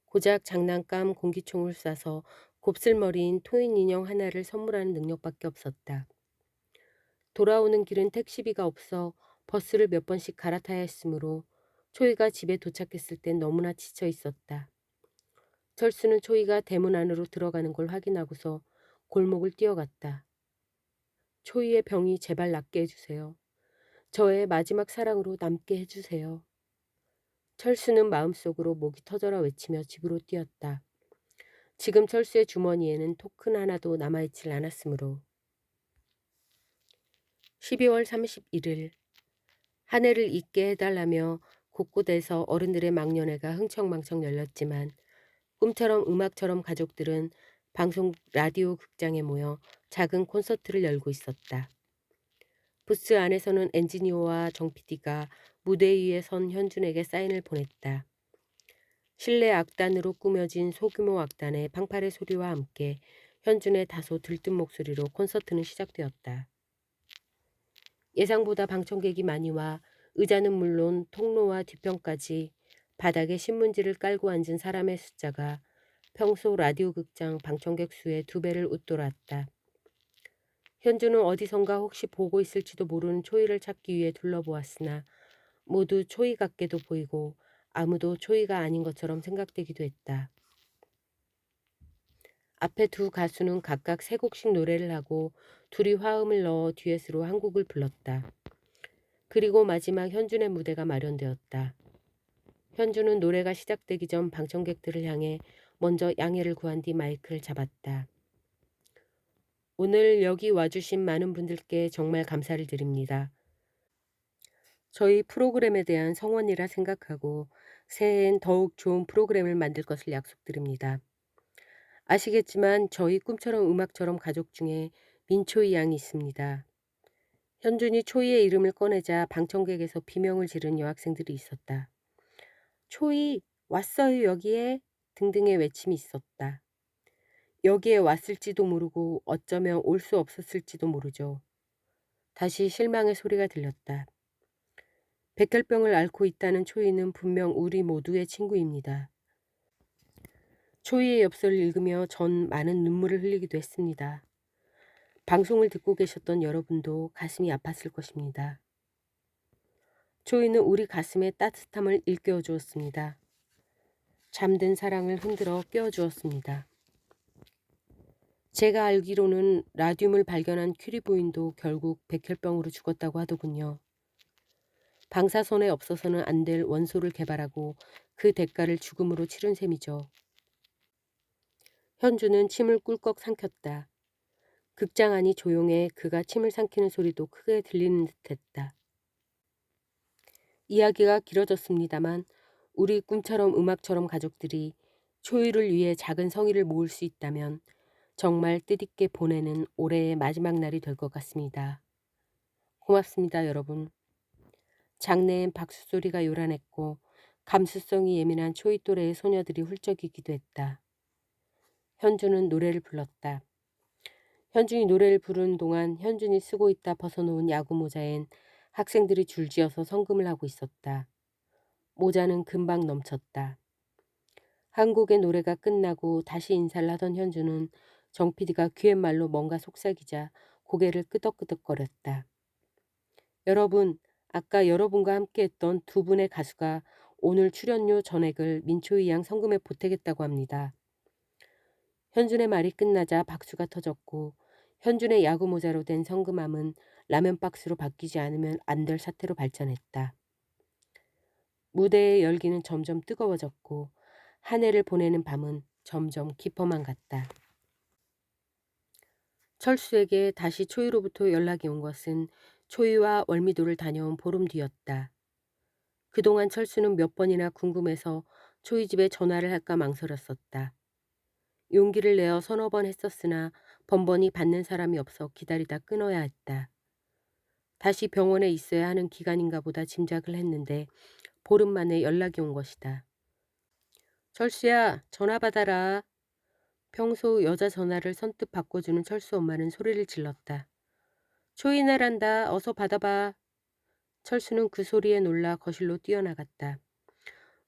고작 장난감 공기총을 쏴서 곱슬머리인 토인 인형 하나를 선물하는 능력밖에 없었다. 돌아오는 길은 택시비가 없어 버스를 몇 번씩 갈아타야 했으므로 초이가 집에 도착했을 땐 너무나 지쳐 있었다. 철수는 초이가 대문 안으로 들어가는 걸 확인하고서 골목을 뛰어갔다. 초이의 병이 제발 낫게 해주세요. 저의 마지막 사랑으로 남게 해주세요. 철수는 마음속으로 목이 터져라 외치며 집으로 뛰었다. 지금 철수의 주머니에는 토큰 하나도 남아있질 않았으므로. 12월 31일 한 해를 잊게 해달라며 곳곳에서 어른들의 망년회가 흥청망청 열렸지만 꿈처럼 음악처럼 가족들은 방송 라디오 극장에 모여 작은 콘서트를 열고 있었다. 부스 안에서는 엔지니어와 정 PD가 무대 위에 선 현준에게 사인을 보냈다. 실내 악단으로 꾸며진 소규모 악단의 팡파레 소리와 함께 현준의 다소 들뜬 목소리로 콘서트는 시작되었다. 예상보다 방청객이 많이 와 의자는 물론 통로와 뒤편까지 바닥에 신문지를 깔고 앉은 사람의 숫자가 평소 라디오 극장 방청객 수의 2배를 웃돌았다. 현주는 어디선가 혹시 보고 있을지도 모르는 초이를 찾기 위해 둘러보았으나 모두 초이 같게도 보이고 아무도 초이가 아닌 것처럼 생각되기도 했다. 앞에 두 가수는 각각 3곡씩 노래를 하고 둘이 화음을 넣어 듀엣으로 한 곡을 불렀다. 그리고 마지막 현준의 무대가 마련되었다. 현준은 노래가 시작되기 전 방청객들을 향해 먼저 양해를 구한 뒤 마이크를 잡았다. 오늘 여기 와주신 많은 분들께 정말 감사를 드립니다. 저희 프로그램에 대한 성원이라 생각하고 새해엔 더욱 좋은 프로그램을 만들 것을 약속드립니다. 아시겠지만 저희 꿈처럼 음악처럼 가족 중에 민초이 양이 있습니다. 현준이 초이의 이름을 꺼내자 방청객에서 비명을 지른 여학생들이 있었다. 초이, 왔어요 여기에? 등등의 외침이 있었다. 여기에 왔을지도 모르고 어쩌면 올 수 없었을지도 모르죠. 다시 실망의 소리가 들렸다. 백혈병을 앓고 있다는 초이는 분명 우리 모두의 친구입니다. 초이의 엽서를 읽으며 전 많은 눈물을 흘리기도 했습니다. 방송을 듣고 계셨던 여러분도 가슴이 아팠을 것입니다. 초이는 우리 가슴에 따뜻함을 일깨워 주었습니다. 잠든 사랑을 흔들어 깨워 주었습니다. 제가 알기로는 라듐을 발견한 큐리 부인도 결국 백혈병으로 죽었다고 하더군요. 방사선에 없어서는 안 될 원소를 개발하고 그 대가를 죽음으로 치른 셈이죠. 현주는 침을 꿀꺽 삼켰다. 극장 안이 조용해 그가 침을 삼키는 소리도 크게 들리는 듯했다. 이야기가 길어졌습니다만 우리 꿈처럼 음악처럼 가족들이 초이를 위해 작은 성의를 모을 수 있다면 정말 뜻있게 보내는 올해의 마지막 날이 될 것 같습니다. 고맙습니다, 여러분. 장내엔 박수 소리가 요란했고 감수성이 예민한 초이 또래의 소녀들이 훌쩍이기도 했다. 현주는 노래를 불렀다. 현준이 노래를 부르는 동안 현준이 쓰고 있다 벗어놓은 야구 모자엔 학생들이 줄지어서 성금을 하고 있었다. 모자는 금방 넘쳤다. 한 곡의 노래가 끝나고 다시 인사를 하던 현주는 정 PD가 귀갯말로 뭔가 속삭이자 고개를 끄덕끄덕거렸다. 여러분, 아까 여러분과 함께했던 두 분의 가수가 오늘 출연료 전액을 민초이 양 성금에 보태겠다고 합니다. 현준의 말이 끝나자 박수가 터졌고 현준의 야구 모자로 된 성금함은 라면 박스로 바뀌지 않으면 안 될 사태로 발전했다. 무대의 열기는 점점 뜨거워졌고 한 해를 보내는 밤은 점점 깊어만 갔다. 철수에게 다시 초이로부터 연락이 온 것은 초이와 월미도를 다녀온 보름 뒤였다. 그동안 철수는 몇 번이나 궁금해서 초이 집에 전화를 할까 망설였었다. 용기를 내어 서너 번 했었으나 번번이 받는 사람이 없어 기다리다 끊어야 했다. 다시 병원에 있어야 하는 기간인가 보다 짐작을 했는데 보름 만에 연락이 온 것이다. 철수야, 전화 받아라. 평소 여자 전화를 선뜻 바꿔주는 철수 엄마는 소리를 질렀다. 초이나란다. 어서 받아봐. 철수는 그 소리에 놀라 거실로 뛰어나갔다.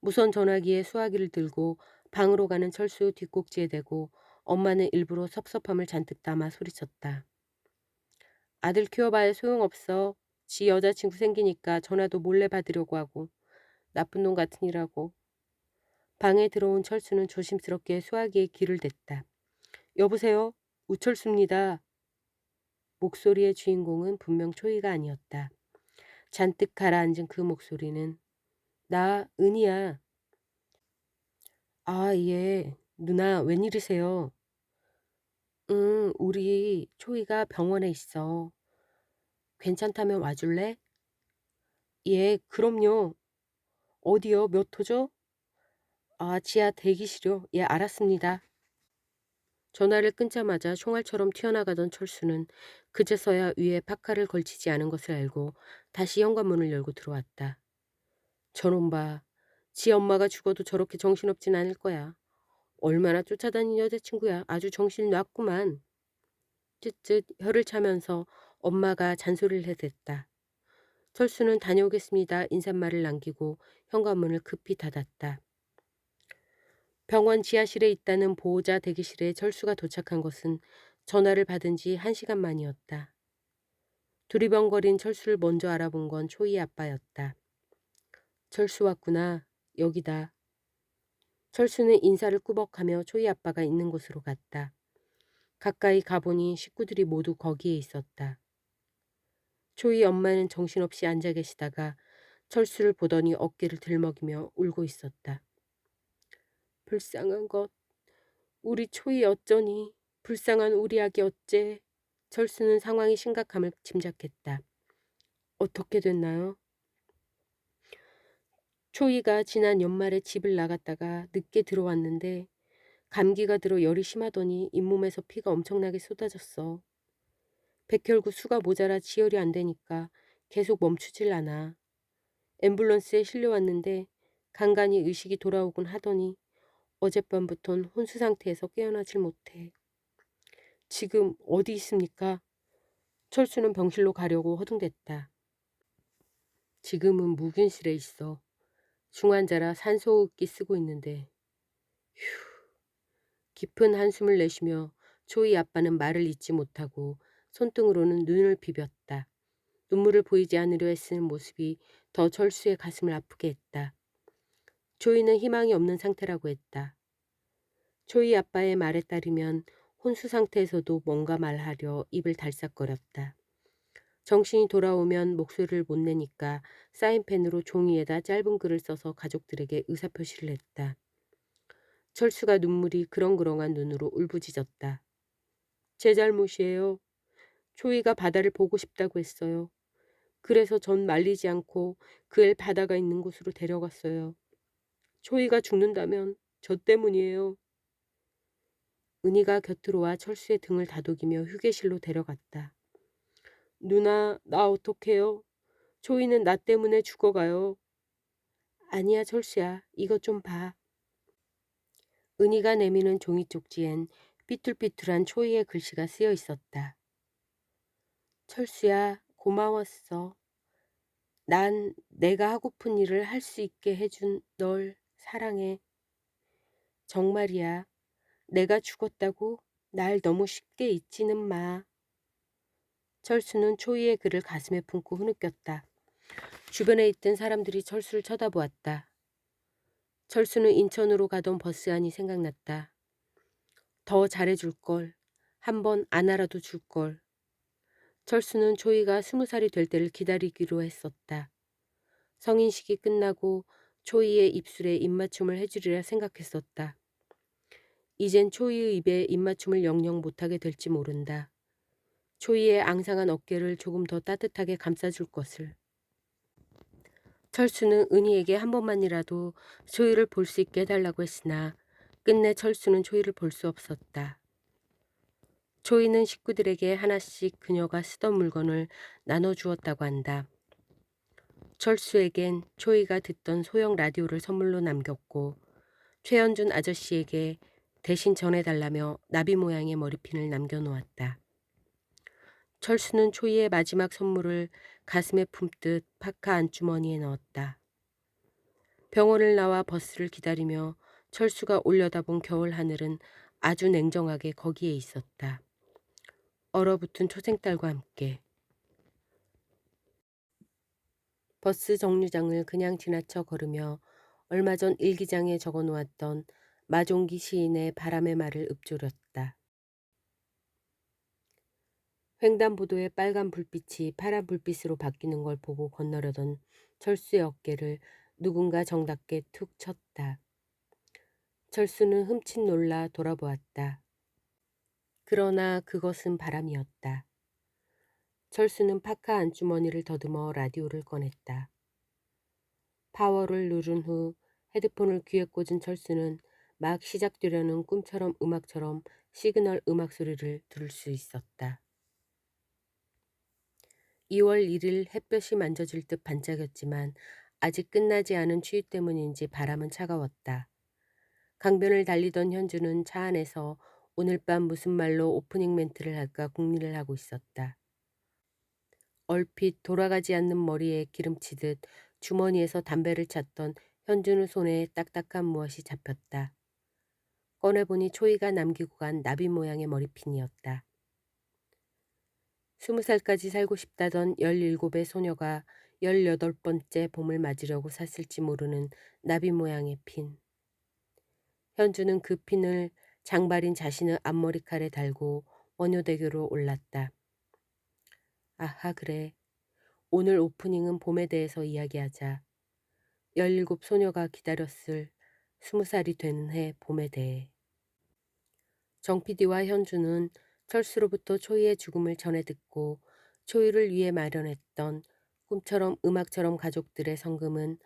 무선 전화기에 수화기를 들고 방으로 가는 철수 뒷꼭지에 대고 엄마는 일부러 섭섭함을 잔뜩 담아 소리쳤다. 아들 키워봐야 소용없어. 지 여자친구 생기니까 전화도 몰래 받으려고 하고 나쁜 놈 같으니라고. 방에 들어온 철수는 조심스럽게 수화기에 귀를 댔다. 여보세요? 우철수입니다. 목소리의 주인공은 분명 초이가 아니었다. 잔뜩 가라앉은 그 목소리는 나 은희야. 아, 예. 누나 웬일이세요? 응, 우리 초이가 병원에 있어. 괜찮다면 와줄래? 예, 그럼요. 어디요? 몇 호죠? 아, 지하 대기실요. 예, 알았습니다. 전화를 끊자마자 총알처럼 튀어나가던 철수는 그제서야 위에 파카를 걸치지 않은 것을 알고 다시 현관문을 열고 들어왔다. 저놈 봐. 지 엄마가 죽어도 저렇게 정신없진 않을 거야. 얼마나 쫓아다닌 여자친구야. 아주 정신이 놨구만. 쯧쯧 혀를 차면서 엄마가 잔소리를 해댔다. 철수는 다녀오겠습니다. 인사말을 남기고 현관문을 급히 닫았다. 병원 지하실에 있다는 보호자 대기실에 철수가 도착한 것은 전화를 받은 지 1시간 만이었다. 두리번거린 철수를 먼저 알아본 건 초이 아빠였다. 철수 왔구나. 여기다. 철수는 인사를 꾸벅하며 초이 아빠가 있는 곳으로 갔다. 가까이 가보니 식구들이 모두 거기에 있었다. 초이 엄마는 정신없이 앉아 계시다가 철수를 보더니 어깨를 들먹이며 울고 있었다. 불쌍한 것. 우리 초이 어쩌니. 불쌍한 우리 아기 어째. 철수는 상황이 심각함을 짐작했다. 어떻게 됐나요? 초이가 지난 연말에 집을 나갔다가 늦게 들어왔는데 감기가 들어 열이 심하더니 잇몸에서 피가 엄청나게 쏟아졌어. 백혈구 수가 모자라 지혈이 안 되니까 계속 멈추질 않아. 앰뷸런스에 실려왔는데 간간히 의식이 돌아오곤 하더니 어젯밤부턴 혼수 상태에서 깨어나질 못해. 지금 어디 있습니까? 철수는 병실로 가려고 허둥댔다. 지금은 무균실에 있어. 중환자라 산소호흡기 쓰고 있는데. 휴. 깊은 한숨을 내쉬며 초이 아빠는 말을 잇지 못하고 손등으로는 눈을 비볐다. 눈물을 보이지 않으려 애쓰는 모습이 더 철수의 가슴을 아프게 했다. 초이는 희망이 없는 상태라고 했다. 초이 아빠의 말에 따르면 혼수 상태에서도 뭔가 말하려 입을 달싹거렸다. 정신이 돌아오면 목소리를 못 내니까 사인펜으로 종이에다 짧은 글을 써서 가족들에게 의사표시를 했다. 철수가 눈물이 그렁그렁한 눈으로 울부짖었다. 제 잘못이에요. 초이가 바다를 보고 싶다고 했어요. 그래서 전 말리지 않고 그 애 바다가 있는 곳으로 데려갔어요. 초이가 죽는다면 저 때문이에요. 은희가 곁으로 와 철수의 등을 다독이며 휴게실로 데려갔다. 누나, 나 어떡해요? 초이는 나 때문에 죽어가요. 아니야, 철수야. 이것 좀 봐. 은희가 내미는 종이 쪽지엔 삐뚤삐뚤한 초이의 글씨가 쓰여 있었다. 철수야, 고마웠어. 난 내가 하고픈 일을 할 수 있게 해준 널 사랑해. 정말이야. 내가 죽었다고 날 너무 쉽게 잊지는 마. 철수는 초이의 글을 가슴에 품고 흐느꼈다. 주변에 있던 사람들이 철수를 쳐다보았다. 철수는 인천으로 가던 버스 안이 생각났다. 더 잘해줄걸. 한번 안아라도 줄걸. 철수는 초이가 20살이 될 때를 기다리기로 했었다. 성인식이 끝나고 초이의 입술에 입맞춤을 해주리라 생각했었다. 이젠 초이의 입에 입맞춤을 영영 못하게 될지 모른다. 초이의 앙상한 어깨를 조금 더 따뜻하게 감싸줄 것을. 철수는 은희에게 한 번만이라도 초이를 볼 수 있게 해달라고 했으나 끝내 철수는 초이를 볼 수 없었다. 초이는 식구들에게 하나씩 그녀가 쓰던 물건을 나눠주었다고 한다. 철수에겐 초이가 듣던 소형 라디오를 선물로 남겼고 최현준 아저씨에게 대신 전해달라며 나비 모양의 머리핀을 남겨놓았다. 철수는 초이의 마지막 선물을 가슴에 품듯 파카 안주머니에 넣었다. 병원을 나와 버스를 기다리며 철수가 올려다본 겨울 하늘은 아주 냉정하게 거기에 있었다. 얼어붙은 초생딸과 함께. 버스 정류장을 그냥 지나쳐 걸으며 얼마 전 일기장에 적어놓았던 마종기 시인의 바람의 말을 읊조렸다. 횡단보도의 빨간 불빛이 파란 불빛으로 바뀌는 걸 보고 건너려던 철수의 어깨를 누군가 정답게 툭 쳤다. 철수는 흠칫 놀라 돌아보았다. 그러나 그것은 바람이었다. 철수는 파카 안주머니를 더듬어 라디오를 꺼냈다. 파워를 누른 후 헤드폰을 귀에 꽂은 철수는 막 시작되려는 꿈처럼 음악처럼 시그널 음악 소리를 들을 수 있었다. 2월 1일 햇볕이 만져질 듯 반짝였지만 아직 끝나지 않은 추위 때문인지 바람은 차가웠다. 강변을 달리던 현주는 차 안에서 오늘 밤 무슨 말로 오프닝 멘트를 할까 궁리를 하고 있었다. 얼핏 돌아가지 않는 머리에 기름치듯 주머니에서 담배를 찾던 현주의 손에 딱딱한 무엇이 잡혔다. 꺼내보니 초이가 남기고 간 나비 모양의 머리핀이었다. 20살까지 살고 싶다던 17의 소녀가 18번째 봄을 맞으려고 샀을지 모르는 나비 모양의 핀. 현주는 그 핀을 장발인 자신의 앞머리칼에 달고 원효대교로 올랐다. 아하 그래. 오늘 오프닝은 봄에 대해서 이야기하자. 17 소녀가 기다렸을 20살이 되는 해 봄에 대해. 정 PD와 현주는 철수로부터 초이의 죽음을 전해 듣고 초이를 위해 마련했던 꿈처럼 음악처럼 가족들의 성금은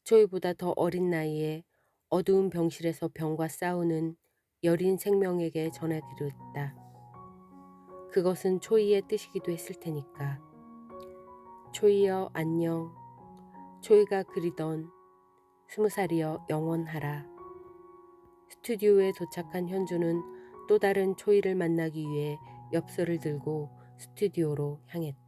초이보다 더 어린 나이에 어두운 병실에서 병과 싸우는 여린 생명에게 전하기로 했다. 그것은 초이의 뜻이기도 했을 테니까. 초이여 안녕. 초이가 그리던 20살이여 영원하라. 스튜디오에 도착한 현주는 또 다른 초이를 만나기 위해 엽서를 들고 스튜디오로 향했다.